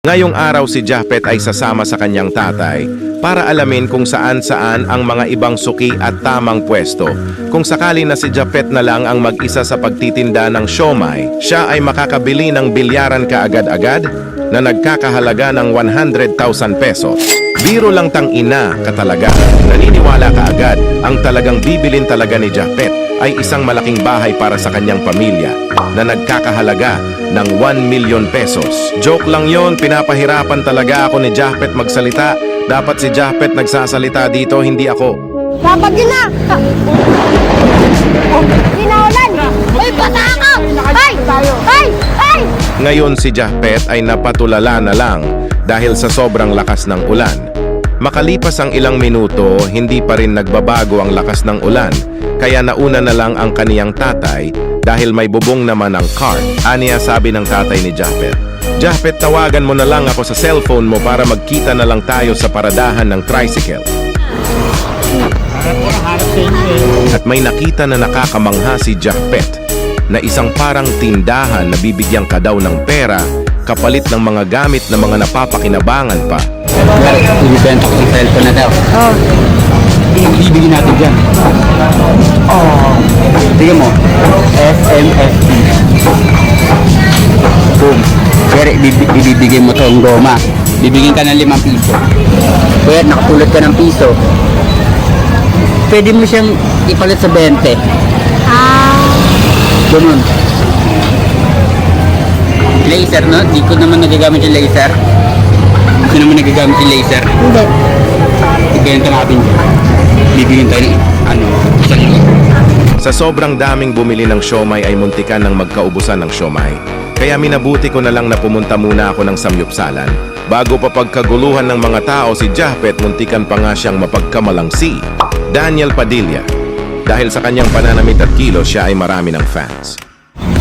Ngayong araw si Japet ay sasama sa kanyang tatay para alamin kung saan-saan ang mga ibang suki at tamang pwesto. Kung sakali na si Japet na lang ang mag-isa sa pagtitinda ng siomai, siya ay makakabili ng bilyaran kaagad-agad na nagkakahalaga ng 100,000 pesos. Biro lang tang ina ka talaga. Naniniwala ka agad ang talagang bibilin talaga ni Japet ay isang malaking bahay para sa kanyang pamilya na nagkakahalaga ng 1 million pesos. Joke lang yon, pinapahirapan talaga ako ni Japet magsalita. Dapat si Japet nagsasalita dito, hindi ako. Dapat yun na! Sinaulan! Uy, bata ako! Ay! Ay! Ay! Ngayon si Japet ay napatulala na lang dahil sa sobrang lakas ng ulan. Makalipas ang ilang minuto, hindi pa rin nagbabago ang lakas ng ulan. Kaya nauna na lang ang kaniyang tatay dahil may bubong naman ang cart. Aniya sabi ng tatay ni Japet, "Japet, tawagan mo na lang ako sa cellphone mo para magkita na lang tayo sa paradahan ng tricycle." At may nakita na nakakamangha si Japet na isang parang tindahan na bibigyan ka daw ng pera kapalit ng mga gamit na mga napapakinabangan pa. Ibibenta ko sa cellphone na daw. Ibibigyan natin dyan. Tingnan mo. SMST. Boom. Pero ibibigay mo to ang goma. Bibigyan ka ng 5 piso. Kaya nakapulot ka ng piso. Pwede mo siyang ipalit sa 20. Ganun. Laser, no? Di ko naman nagagamit yung laser. Di naman nagagamit yung laser. Hindi. Ibenta natin dyan. Bibigyan tayo ng isang libo. Sa sobrang daming bumili ng siomai ay muntikan ng magkaubusan ng siomai. Kaya minabuti ko na lang na pumunta muna ako ng samyupsalan. Bago pa pagkaguluhan ng mga tao si Japet, muntikan pa nga siyang mapagkamalangsi. Daniel Padilla. Dahil sa kanyang pananamit at kilos, siya ay marami ng fans.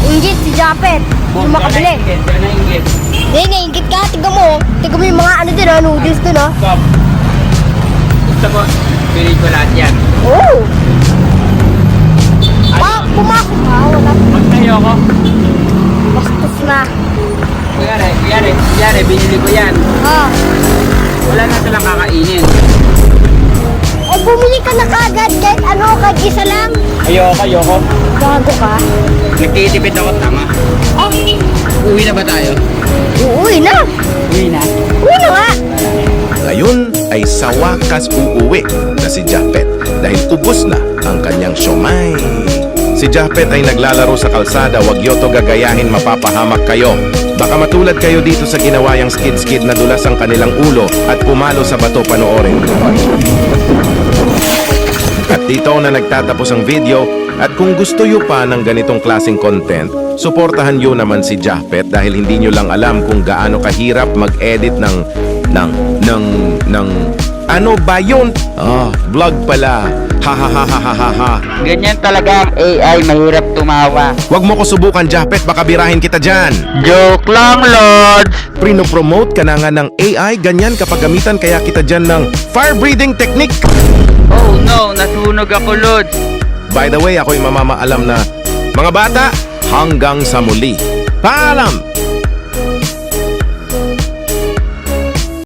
Ingit si Japet. Hindi makabili. Hindi, naingit ka. Tignan mo. Tignan mo yung mga ano din, noodles dun, oh. Gusto ko, pilit ko lahat yan. Oh! Pumasok ka. Wala. Magtayo ko. Bastos na. Kuyari, binili ko yan. Wala na silang kakainin. Eh, bumili ka na kagad kahit kahit isa lang. Ayoko. Gago ka. Nagtitipid ako, tama. Uwi na ba tayo? Uuwi na. Uwi na. Uwi na nga. Ngayon ay sa wakas uuwi na si Japet dahil ubos na ang kanyang siomai. Si Japet ay naglalaro sa kalsada, wag yoto gagayahin, mapapahamak kayo. Baka matulad kayo dito sa ginawayang skid-skid na dulas ang kanilang ulo at pumalo sa bato, panoorin. At dito na nagtatapos ang video. At kung gusto nyo pa ng ganitong klaseng content, suportahan nyo naman si Japet dahil hindi nyo lang alam kung gaano kahirap mag-edit ng ano ba yun? Vlog pala. Ha ha ha ha ha ha ha. Ganyan talaga ang AI, mahirap tumawa. Huwag mo ko subukan, Japet, baka birahin kita dyan. Joke lang, Lord! Prino-promote ka na nga ng AI, ganyan kapag gamitan kaya kita dyan ng fire breathing technique. Oh no, nasunog ako, Lord! By the way, ako'y mamamaalam na mga bata, hanggang sa muli. Paalam!